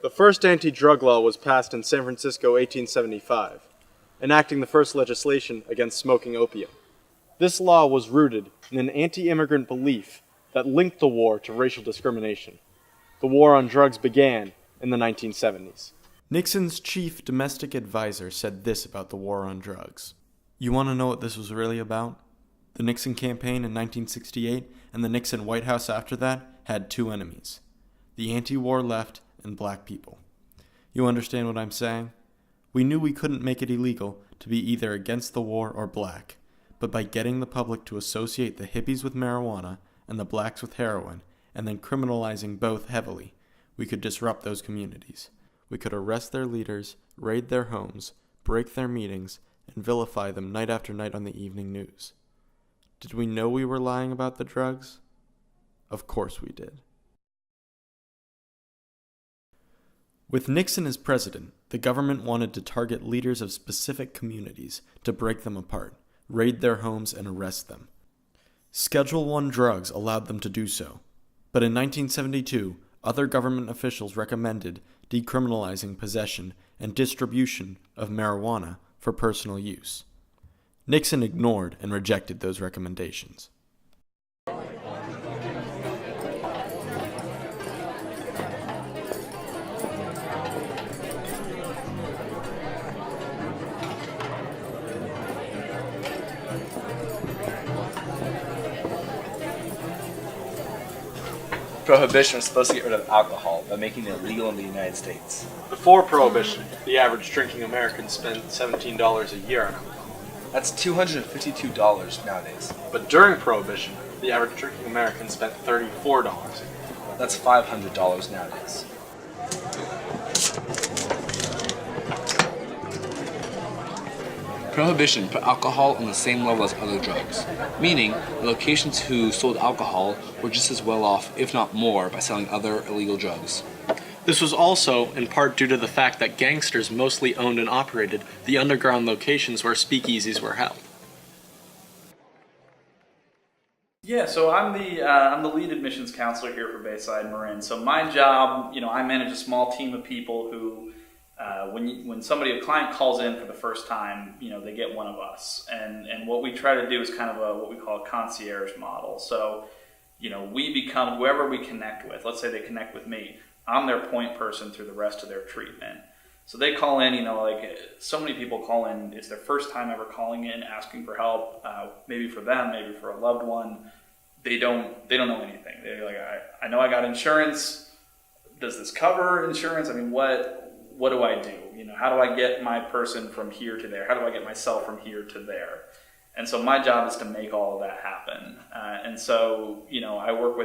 The first anti-drug law was passed in San Francisco 1875, enacting the first legislation against smoking opium. This law was rooted in an anti-immigrant belief that linked the war to racial discrimination. The war on drugs began in the 1970s. Nixon's chief domestic advisor said this about the war on drugs. You want to know what this was really about? The Nixon campaign in 1968 and the Nixon White House after that had two enemies: the anti-war left and black people. You understand what I'm saying? We knew we couldn't make it illegal to be either against the war or black, but by getting the public to associate the hippies with marijuana and the blacks with heroin, and then criminalizing both heavily, we could disrupt those communities. We could arrest their leaders, raid their homes, break their meetings, and vilify them night after night on the evening news. Did we know we were lying about the drugs? Of course we did. With Nixon as president, the government wanted to target leaders of specific communities to break them apart, raid their homes, and arrest them. Schedule I drugs allowed them to do so, but in 1972, other government officials recommended decriminalizing possession and distribution of marijuana for personal use. Nixon ignored and rejected those recommendations. Prohibition was supposed to get rid of alcohol by making it illegal in the United States. Before Prohibition, the average drinking American spent $17 a year on alcohol. That's $252 nowadays. But during Prohibition, the average drinking American spent $34 a year. That's $500 nowadays. Prohibition put alcohol on the same level as other drugs, meaning the locations who sold alcohol were just as well off, if not more, by selling other illegal drugs. This was also in part due to the fact that gangsters mostly owned and operated the underground locations where speakeasies were held. Yeah, so I'm the lead admissions counselor here for Bayside Marin. So my job, I manage a small team of people who, when a client calls in for the first time, they get one of us. And what we try to do is kind of what we call a concierge model. So, we become whoever we connect with. Let's say they connect with me. I'm their point person through the rest of their treatment. So they call in, so many people call in, it's their first time ever calling in, asking for help, maybe for them, maybe for a loved one. They don't know anything. They're like, I know I got insurance. Does this cover insurance? I mean, what do I do? How do I get my person from here to there? How do I get myself from here to there? And so my job is to make all of that happen. And so, I work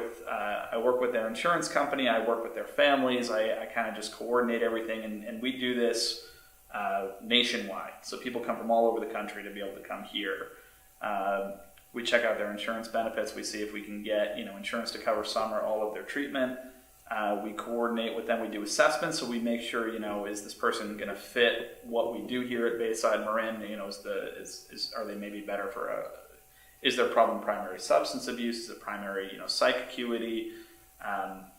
with their insurance company. I work with their families. I kind of just coordinate everything. And we do this nationwide. So people come from all over the country to be able to come here. We check out their insurance benefits. We see if we can get, insurance to cover some or all of their treatment. We coordinate with them. We do assessments, so we make sure, is this person going to fit what we do here at Bayside Marin? Are they maybe better for is their problem primary substance abuse? Is it primary, psych acuity?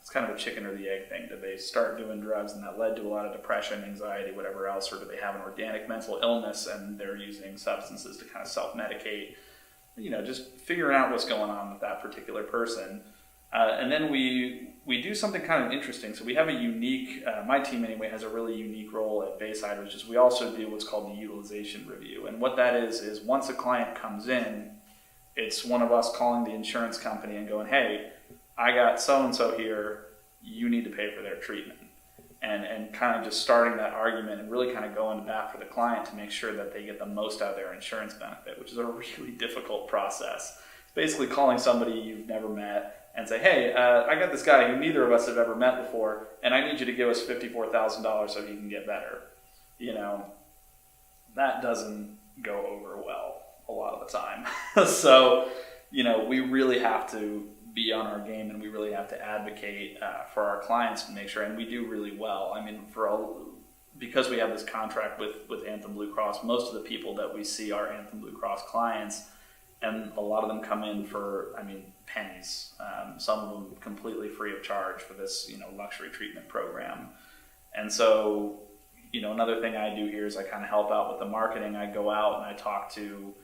It's kind of a chicken or the egg thing. Did they start doing drugs and that led to a lot of depression, anxiety, whatever else, or do they have an organic mental illness and they're using substances to kind of self-medicate? Just figuring out what's going on with that particular person. And then we do something kind of interesting. So we have a unique, my team anyway, has a really unique role at Bayside, which is we also do what's called the utilization review. And what that is once a client comes in, it's one of us calling the insurance company and going, hey, I got so-and-so here, you need to pay for their treatment. And kind of just starting that argument and really kind of going to bat for the client to make sure that they get the most out of their insurance benefit, which is a really difficult process. It's basically calling somebody you've never met and say, hey, I got this guy who neither of us have ever met before, and I need you to give us $54,000 so he can get better. That doesn't go over well a lot of the time. So, we really have to be on our game, and we really have to advocate for our clients to make sure, and we do really well. I mean, because we have this contract with Anthem Blue Cross, most of the people that we see are Anthem Blue Cross clients, and a lot of them come in for, pennies. Some of them completely free of charge for this, luxury treatment program. And so, another thing I do here is I kind of help out with the marketing. I go out and I talk to,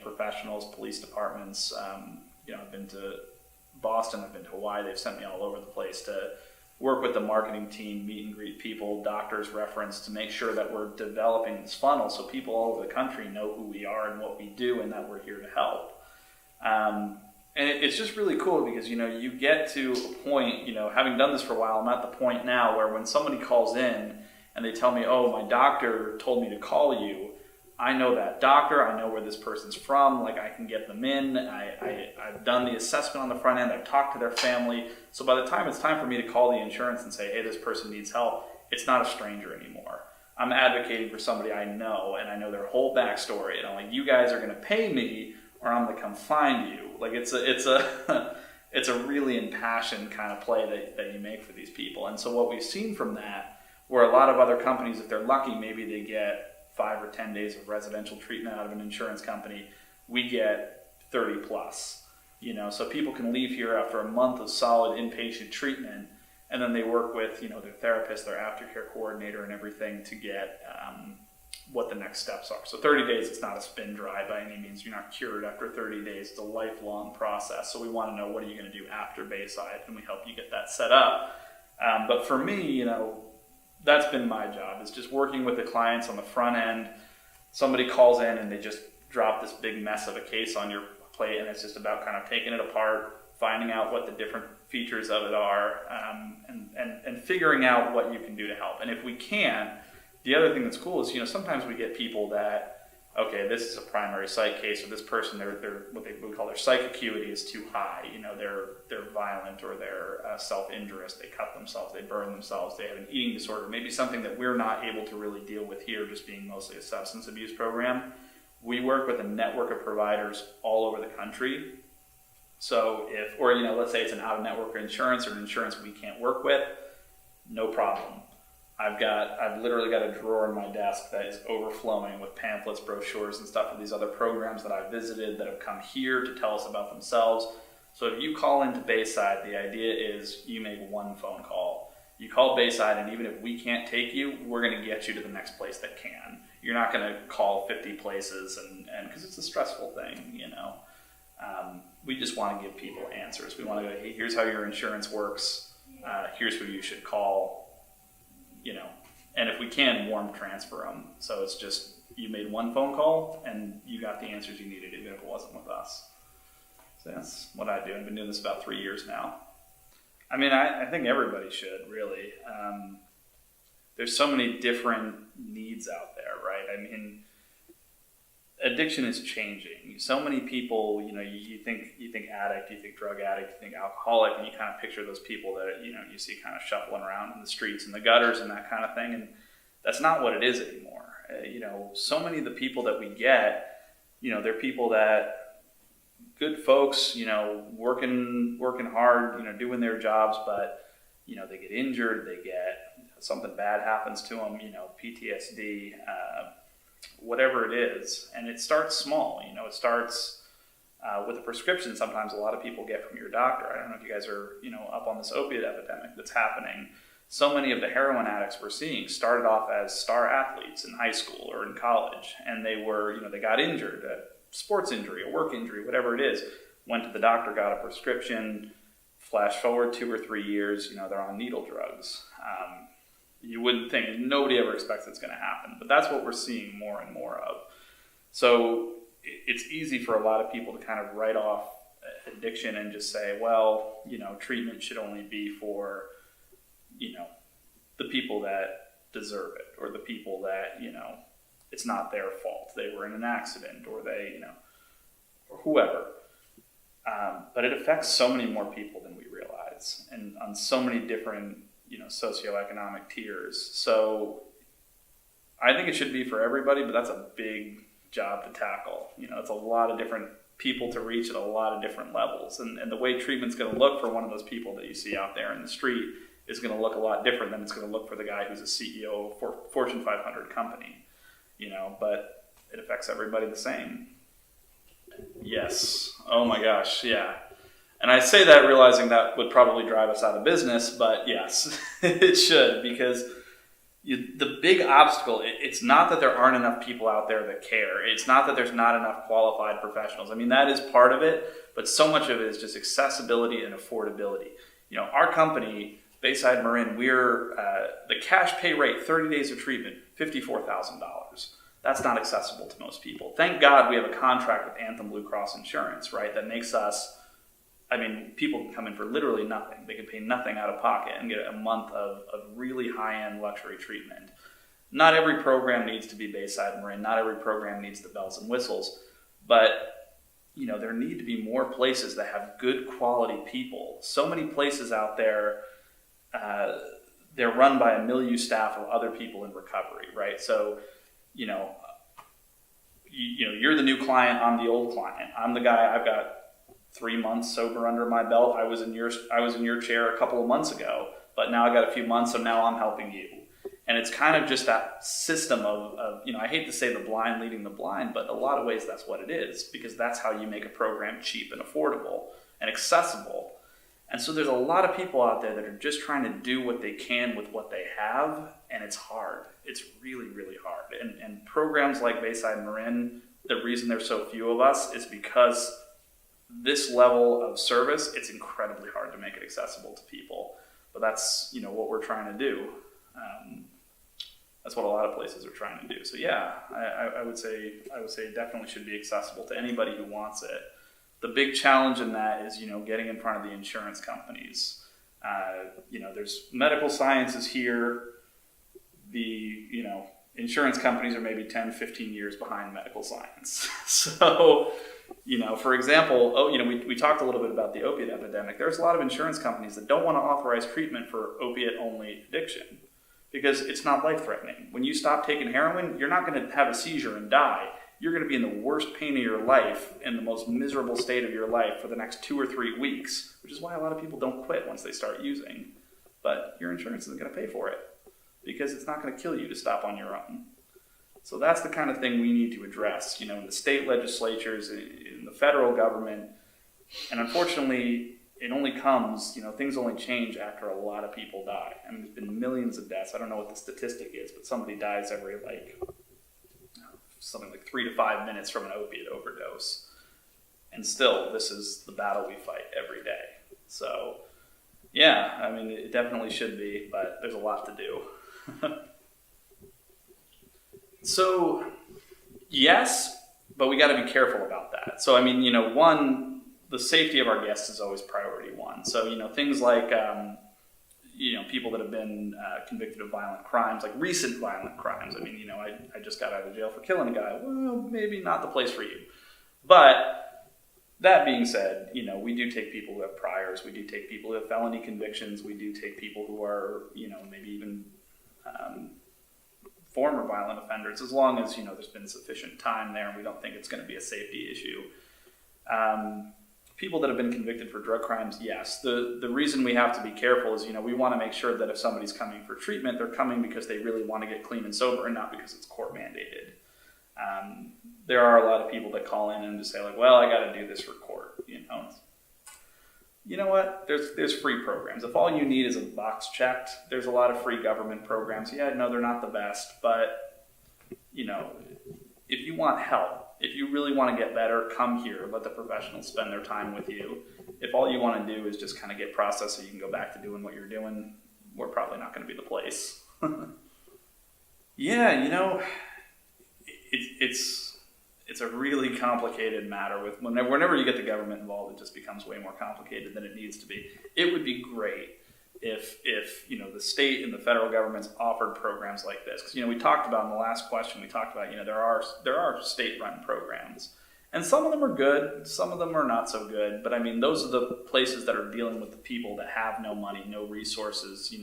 professionals, police departments. I've been to Boston, I've been to Hawaii. They've sent me all over the place to work with the marketing team, meet and greet people, doctors reference, to make sure that we're developing this funnel so people all over the country know who we are and what we do and that we're here to help. And it's just really cool because, you get to a point, having done this for a while, I'm at the point now where when somebody calls in and they tell me, oh, my doctor told me to call you, I know that doctor, I know where this person's from, like I can get them in, I've done the assessment on the front end, I've talked to their family, so by the time it's time for me to call the insurance and say, hey, this person needs help, it's not a stranger anymore. I'm advocating for somebody I know, and I know their whole backstory, and I'm like, you guys are going to pay me, or I'm going to come find you. Like it's a really impassioned kind of play that you make for these people. And so what we've seen from that, where a lot of other companies, if they're lucky, maybe they get 5 or 10 days of residential treatment out of an insurance company, we get 30 plus. So people can leave here after a month of solid inpatient treatment, and then they work with their therapist, their aftercare coordinator, and everything to get what the next steps are. So 30 days, it's not a spin dry by any means. You're not cured after 30 days. It's a lifelong process. So we want to know, what are you going to do after Bayside, and we help you get that set up. But for me, that's been my job, is just working with the clients on the front end. Somebody calls in and they just drop this big mess of a case on your plate, and it's just about kind of taking it apart, finding out what the different features of it are, and figuring out what you can do to help. And if we can, the other thing that's cool is, sometimes we get people that, okay, this is a primary psych case, or this person, they're what they would call their psych acuity is too high. They're violent, or they're self-injurious. They cut themselves, they burn themselves, they have an eating disorder, maybe something that we're not able to really deal with here, just being mostly a substance abuse program. We work with a network of providers all over the country. So let's say it's an out-of-network insurance, or an insurance we can't work with, no problem. I've literally got a drawer in my desk that is overflowing with pamphlets, brochures, and stuff of these other programs that I've visited that have come here to tell us about themselves. So if you call into Bayside, the idea is you make one phone call. You call Bayside, and even if we can't take you, we're going to get you to the next place that can. You're not going to call 50 places, and because it's a stressful thing, we just want to give people answers. We want to go, hey, here's how your insurance works. Here's who you should call. And if we can, warm transfer them. So it's just, you made one phone call and you got the answers you needed, even if it wasn't with us. So that's what I do. I've been doing this about 3 years now. I mean, I think everybody should, really. There's so many different needs out there, right? I mean, addiction is changing. So many people, you think addict, you think drug addict, you think alcoholic, and you kind of picture those people that, you see kind of shuffling around in the streets and the gutters and that kind of thing. And that's not what it is anymore. So many of the people that we get, they're people that, good folks, working hard, doing their jobs, but, they get injured, they get, something bad happens to them, PTSD, whatever it is. And it starts small, it starts with a prescription sometimes a lot of people get from your doctor. I don't know if you guys are, up on this opiate epidemic that's happening. So many of the heroin addicts we're seeing started off as star athletes in high school or in college, and they were, they got injured, a sports injury, a work injury, whatever it is, went to the doctor, got a prescription, flash forward 2 or 3 years, they're on needle drugs. You wouldn't think, nobody ever expects it's going to happen, but that's what we're seeing more and more of. So it's easy for a lot of people to kind of write off addiction and just say, well, treatment should only be for, the people that deserve it, or the people that, it's not their fault. They were in an accident, or they, or whoever. But it affects so many more people than we realize, and on so many different, socioeconomic tiers. So I think it should be for everybody, but that's a big job to tackle. It's a lot of different people to reach at a lot of different levels. And the way treatment's going to look for one of those people that you see out there in the street is going to look a lot different than it's going to look for the guy who's a CEO of a Fortune 500 company. But it affects everybody the same. Yes. Oh my gosh, yeah. And I say that realizing that would probably drive us out of business, but yes, it should, because the big obstacle, it's not that there aren't enough people out there that care. It's not that there's not enough qualified professionals. I mean, that is part of it, but so much of it is just accessibility and affordability. Our company, Bayside Marin, we're the cash pay rate, 30 days of treatment, $54,000. That's not accessible to most people. Thank God we have a contract with Anthem Blue Cross Insurance, right? That makes us, people can come in for literally nothing. They can pay nothing out of pocket and get a month of really high-end luxury treatment. Not every program needs to be Bayside Marin. Not every program needs the bells and whistles. But, there need to be more places that have good quality people. So many places out there, they're run by a milieu staff of other people in recovery, right? So, you're the new client, I'm the old client. I'm the guy, I've got 3 months sober under my belt. I was in your chair a couple of months ago, but now I got a few months, so now I'm helping you. And it's kind of just that system of I hate to say the blind leading the blind, but in a lot of ways that's what it is, because that's how you make a program cheap and affordable and accessible. And so there's a lot of people out there that are just trying to do what they can with what they have, and it's hard. It's really, really hard. And programs like Bayside Marin, the reason there's so few of us is because this level of service, it's incredibly hard to make it accessible to people. But that's, what we're trying to do. That's what a lot of places are trying to do. So yeah, I would say it definitely should be accessible to anybody who wants it. The big challenge in that is, getting in front of the insurance companies. There's medical sciences here. The, insurance companies are maybe 10, 15 years behind medical science. So, for example, we talked a little bit about the opiate epidemic. There's a lot of insurance companies that don't want to authorize treatment for opiate-only addiction because it's not life-threatening. When you stop taking heroin, you're not going to have a seizure and die. You're going to be in the worst pain of your life, in the most miserable state of your life for the next 2 or 3 weeks, which is why a lot of people don't quit once they start using. But your insurance isn't going to pay for it because it's not going to kill you to stop on your own. So that's the kind of thing we need to address, in the state legislatures, in the federal government. And unfortunately, it only comes, things only change after a lot of people die. There's been millions of deaths. I don't know what the statistic is, but somebody dies every, something like 3 to 5 minutes from an opiate overdose. And still, this is the battle we fight every day. So, yeah, it definitely should be, but there's a lot to do. So, yes, but we got to be careful about that. So, one, the safety of our guests is always priority one. So, things like, people that have been convicted of violent crimes, like recent violent crimes. I just got out of jail for killing a guy. Well, maybe not the place for you. But that being said, we do take people who have priors. We do take people who have felony convictions. We do take people who are, maybe even former violent offenders, as long as, there's been sufficient time there and we don't think it's going to be a safety issue. People that have been convicted for drug crimes, yes. The reason we have to be careful is, we want to make sure that if somebody's coming for treatment, they're coming because they really want to get clean and sober and not because it's court mandated. There are a lot of people that call in and just say, well, I got to do this for court. You know what? There's free programs. If all you need is a box checked, there's a lot of free government programs. Yeah, no, they're not the best, but, if you want help, if you really want to get better, come here. Let the professionals spend their time with you. If all you want to do is just kind of get processed so you can go back to doing what you're doing, we're probably not going to be the place. Yeah, it's a really complicated matter. Whenever you get the government involved, it just becomes way more complicated than it needs to be. It would be great if the state and the federal governments offered programs like this. Because, we talked about in the last question, there are state-run programs. And some of them are good, some of them are not so good. But those are the places that are dealing with the people that have no money, no resources,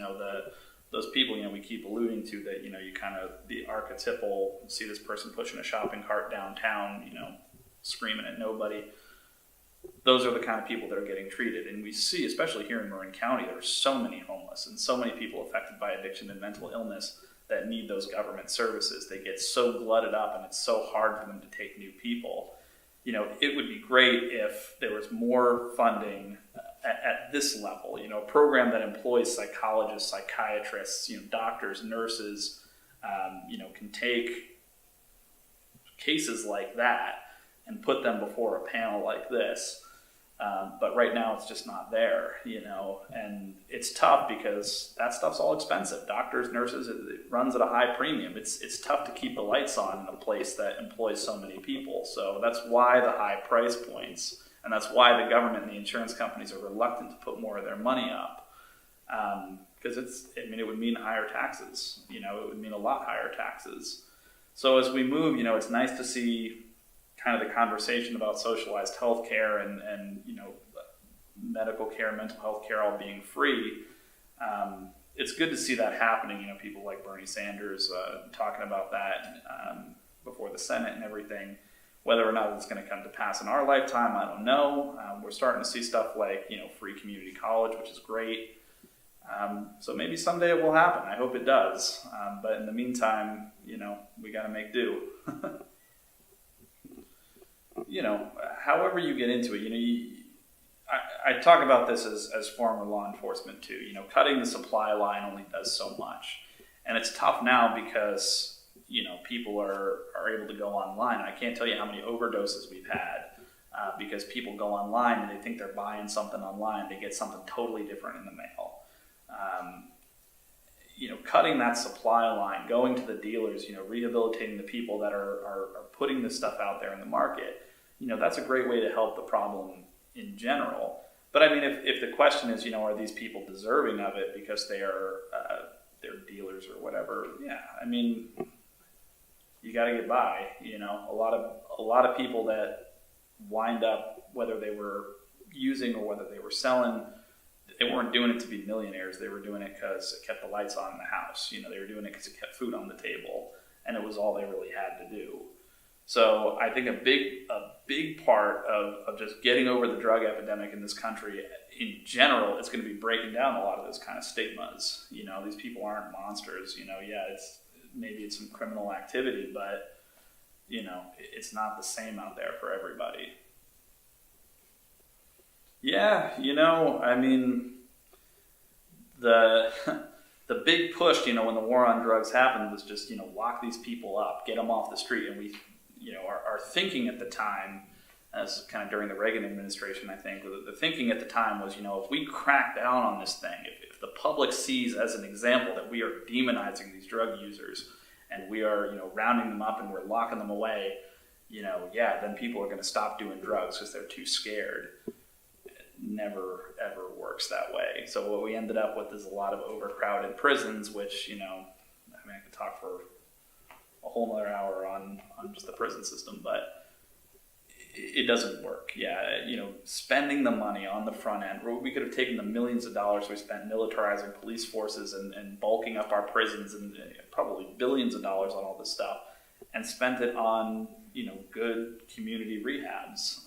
those people, we keep alluding to that, you kind of, the archetypal, see this person pushing a shopping cart downtown, screaming at nobody. Those are the kind of people that are getting treated. And we see, especially here in Marin County, there are so many homeless and so many people affected by addiction and mental illness that need those government services. They get so glutted up and it's so hard for them to take new people. It would be great if there was more funding at this level, a program that employs psychologists, psychiatrists, doctors, nurses, can take cases like that and put them before a panel like this. But right now it's just not there, and it's tough because that stuff's all expensive. Doctors, nurses, it runs at a high premium. It's tough to keep the lights on in a place that employs so many people. So that's why the high price points, and that's why the government and the insurance companies are reluctant to put more of their money up. Because it would mean higher taxes, it would mean a lot higher taxes. So as we move, it's nice to see kind of the conversation about socialized healthcare and medical care, mental health care all being free. It's good to see that happening. People like Bernie Sanders talking about that before the Senate and everything. Whether or not it's going to come to pass in our lifetime, I don't know. We're starting to see stuff like free community college, which is great. So maybe someday it will happen. I hope it does. But in the meantime, we got to make do. However you get into it, I talk about this as former law enforcement too. Cutting the supply line only does so much. And it's tough now because, people are able to go online. I can't tell you how many overdoses we've had because people go online and they think they're buying something online. They get something totally different in the mail. Cutting that supply line, going to the dealers, rehabilitating the people that are putting this stuff out there in the market, that's a great way to help the problem in general. But if the question is, are these people deserving of it because they're dealers or whatever? Yeah, you got to get by. A lot of people that wind up, whether they were using or whether they were selling, they weren't doing it to be millionaires. They were doing it because it kept the lights on in the house. They were doing it because it kept food on the table, and it was all they really had to do. So I think a big part of just getting over the drug epidemic in this country in general, it's going to be breaking down a lot of those kind of stigmas. These people aren't monsters. Maybe it's some criminal activity, but it's not the same out there for everybody. Yeah, the big push, when the war on drugs happened was just, lock these people up, get them off the street. And we, our thinking at the time, as kind of during the Reagan administration, I think, the thinking at the time was, if we crack down on this thing, if the public sees as an example that we are demonizing these drug users and we are, rounding them up and we're locking them away, then people are going to stop doing drugs because they're too scared. Never ever works that way. So what we ended up with is a lot of overcrowded prisons, which I could talk for a whole nother hour on just the prison system, but it doesn't work. Spending the money on the front end, we could have taken the millions of dollars we spent militarizing police forces and bulking up our prisons and probably billions of dollars on all this stuff, and spent it on good community rehabs.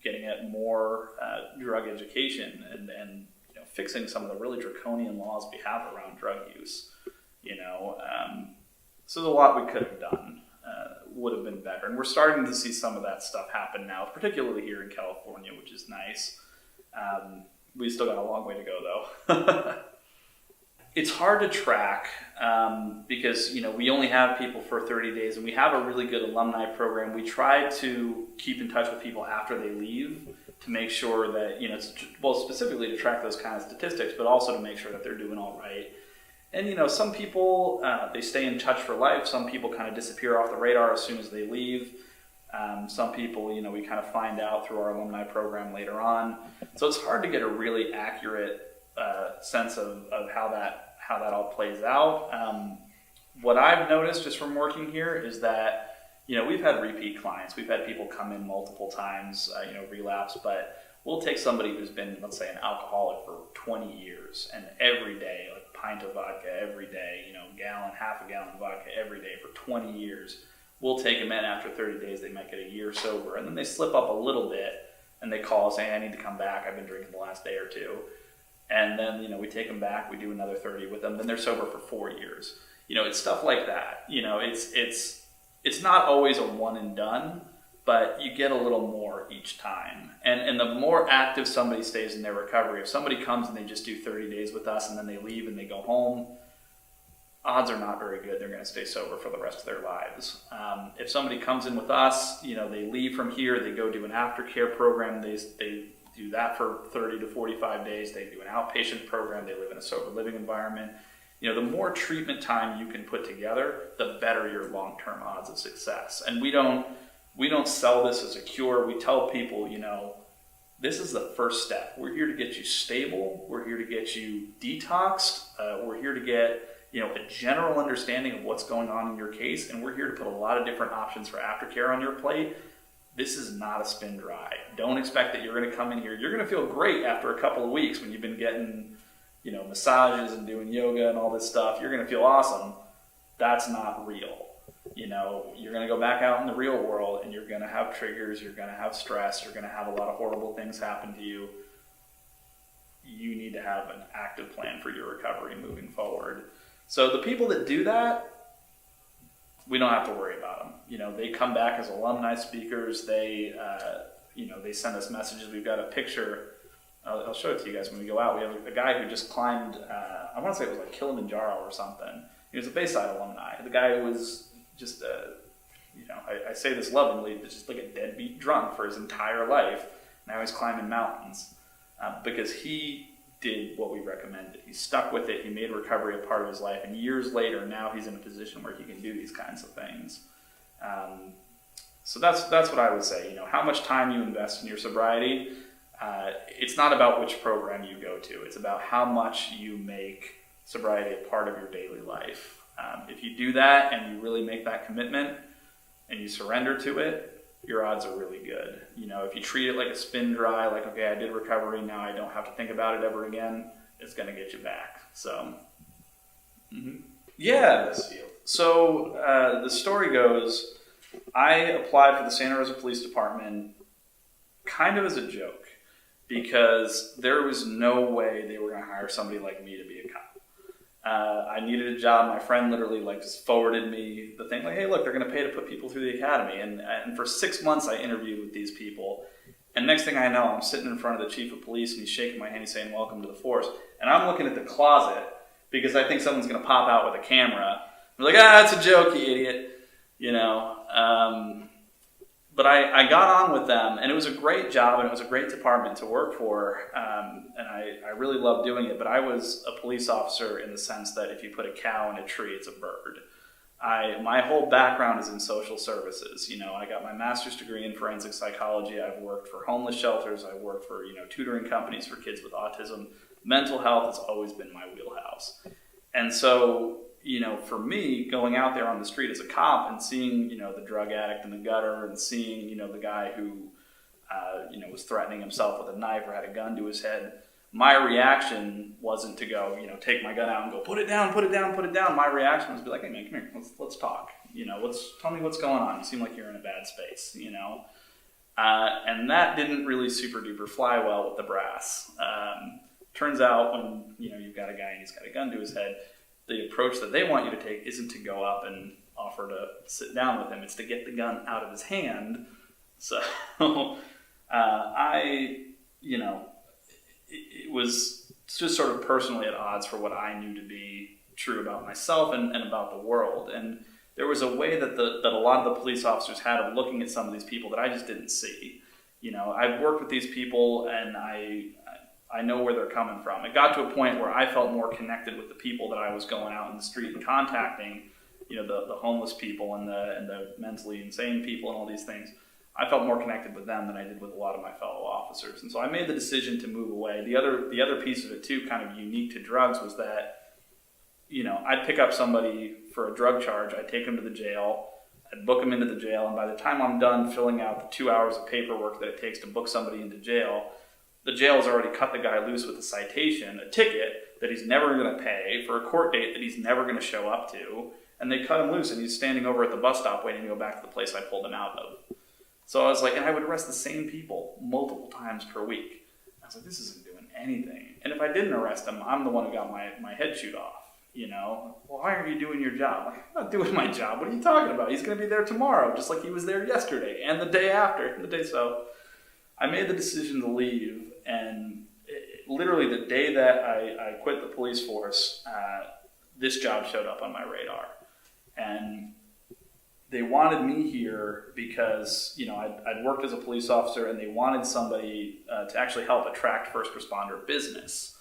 Getting at more drug education and fixing some of the really draconian laws we have around drug use. So there's a lot we could have done, would have been better. And we're starting to see some of that stuff happen now, particularly here in California, which is nice. We still got a long way to go, though. It's hard to track because, we only have people for 30 days and we have a really good alumni program. We try to keep in touch with people after they leave to make sure that, specifically to track those kind of statistics, but also to make sure that they're doing all right. And, some people, they stay in touch for life. Some people kind of disappear off the radar as soon as they leave. Some people, we kind of find out through our alumni program later on. So it's hard to get a really accurate sense of how that all plays out. What I've noticed just from working here is that, we've had repeat clients. We've had people come in multiple times, relapse, but we'll take somebody who's been, let's say, an alcoholic for 20 years and every day, like a pint of vodka every day, half a gallon of vodka every day for 20 years. We'll take them in after 30 days. They might get a year sober, and then they slip up a little bit and they call saying, I need to come back. I've been drinking the last day or two. And then, we take them back, we do another 30 with them, then they're sober for 4 years. It's stuff like that. It's not always a one and done, but you get a little more each time. And the more active somebody stays in their recovery, if somebody comes and they just do 30 days with us and then they leave and they go home, odds are not very good they're going to stay sober for the rest of their lives. If somebody comes in with us, they leave from here, they go do an aftercare program, they do that for 30 to 45 days, they do an outpatient program, they live in a sober living environment. The more treatment time you can put together, the better your long-term odds of success. And we don't sell this as a cure. We tell people, this is the first step. We're here to get you stable. We're here to get you detoxed. We're here to get a general understanding of what's going on in your case, and we're here to put a lot of different options for aftercare on your plate. This is not a spin dry. Don't expect that you're going to come in here. You're going to feel great after a couple of weeks when you've been getting, massages and doing yoga and all this stuff. You're going to feel awesome. That's not real. You're going to go back out in the real world and you're going to have triggers. You're going to have stress. You're going to have a lot of horrible things happen to you. You need to have an active plan for your recovery moving forward. So the people that do that, we don't have to worry about them. They come back as alumni speakers. They, they send us messages. We've got a picture. I'll show it to you guys when we go out. We have a guy who just climbed, I want to say it was like Kilimanjaro or something. He was a Bayside alumni. The guy was just, I say this lovingly, but just like a deadbeat drunk for his entire life. Now he's climbing mountains because he did what we recommended. He stuck with it. He made recovery a part of his life. And years later, now he's in a position where he can do these kinds of things. So that's what I would say. How much time you invest in your sobriety. It's not about which program you go to. It's about how much you make sobriety a part of your daily life. If you do that and you really make that commitment and you surrender to it, your odds are really good. If you treat it like a spin dry, like, okay, I did recovery, now I don't have to think about it ever again, it's going to get you back. So, yeah. So the story goes, I applied for the Santa Rosa Police Department kind of as a joke because there was no way they were going to hire somebody like me to be a cop. I needed a job. My friend literally just forwarded me the thing hey, look, they're going to pay to put people through the academy. And for 6 months I interviewed with these people. And next thing I know, I'm sitting in front of the chief of police and he's shaking my hand, he's saying, welcome to the force. And I'm looking at the closet because I think someone's going to pop out with a camera. I'm like, that's a joke, you idiot. But I got on with them, and it was a great job, and it was a great department to work for, and I really loved doing it. But I was a police officer in the sense that if you put a cow in a tree, it's a bird. My whole background is in social services. I got my master's degree in forensic psychology. I've worked for homeless shelters. I've worked for tutoring companies for kids with autism. Mental health has always been my wheelhouse, and so. For me, going out there on the street as a cop and seeing, the drug addict in the gutter and seeing, the guy who, was threatening himself with a knife or had a gun to his head, my reaction wasn't to go, take my gun out and go, put it down, put it down, put it down. My reaction was to be like, hey man, come here, let's talk. Tell me what's going on. You seem like you're in a bad space, And that didn't really super duper fly well with the brass. Turns out when, you've got a guy and he's got a gun to his head, the approach that they want you to take isn't to go up and offer to sit down with him. It's to get the gun out of his hand. So it was just sort of personally at odds for what I knew to be true about myself and about the world. And there was a way that a lot of the police officers had of looking at some of these people that I just didn't see. I've worked with these people and I know where they're coming from. It got to a point where I felt more connected with the people that I was going out in the street and contacting, the homeless people and the mentally insane people and all these things. I felt more connected with them than I did with a lot of my fellow officers. And so I made the decision to move away. The other piece of it too, kind of unique to drugs, was that, I'd pick up somebody for a drug charge, I'd take them to the jail, I'd book them into the jail, and by the time I'm done filling out the 2 hours of paperwork that it takes to book somebody into jail, the jail has already cut the guy loose with a citation, a ticket that he's never going to pay, for a court date that he's never going to show up to, and they cut him loose and he's standing over at the bus stop waiting to go back to the place I pulled him out of. So I was like, and I would arrest the same people multiple times per week. I was like, this isn't doing anything. And if I didn't arrest him, I'm the one who got my head chewed off, Why are you doing your job? Like, I'm not doing my job. What are you talking about? He's going to be there tomorrow, just like he was there yesterday and the day after. So I made the decision to leave, and literally the day that I quit the police force, this job showed up on my radar. And they wanted me here because, I'd worked as a police officer, and they wanted somebody to actually help attract first responder business.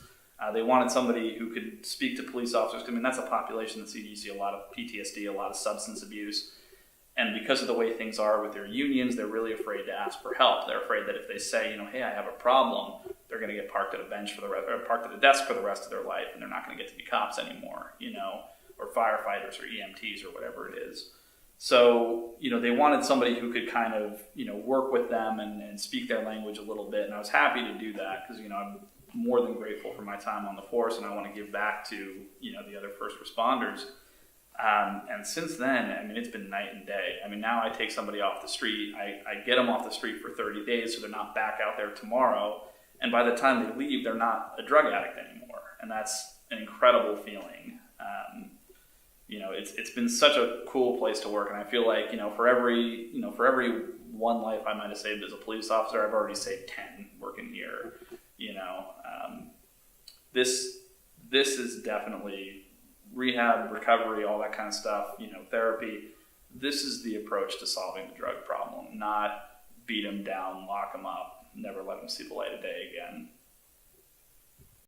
They wanted somebody who could speak to police officers. I mean, that's a population that you see a lot of PTSD, a lot of substance abuse. And because of the way things are with their unions, they're really afraid to ask for help. They're afraid that if they say, hey, I have a problem, they're going to get parked at a bench or parked at a desk for the rest of their life, and they're not going to get to be cops anymore, or firefighters or EMTs or whatever it is. So, they wanted somebody who could kind of, work with them and speak their language a little bit. And I was happy to do that because, I'm more than grateful for my time on the force, and I want to give back to, the other first responders. And since then, it's been night and day. Now I take somebody off the street, I get them off the street for 30 days so they're not back out there tomorrow. And by the time they leave, they're not a drug addict anymore. And that's an incredible feeling. It's been such a cool place to work. And I feel like, for every one life I might have saved as a police officer, I've already saved 10 working here. This is definitely rehab, recovery, all that kind of stuff, therapy. This is the approach to solving the drug problem, not beat them down, lock them up, never let them see the light of day again.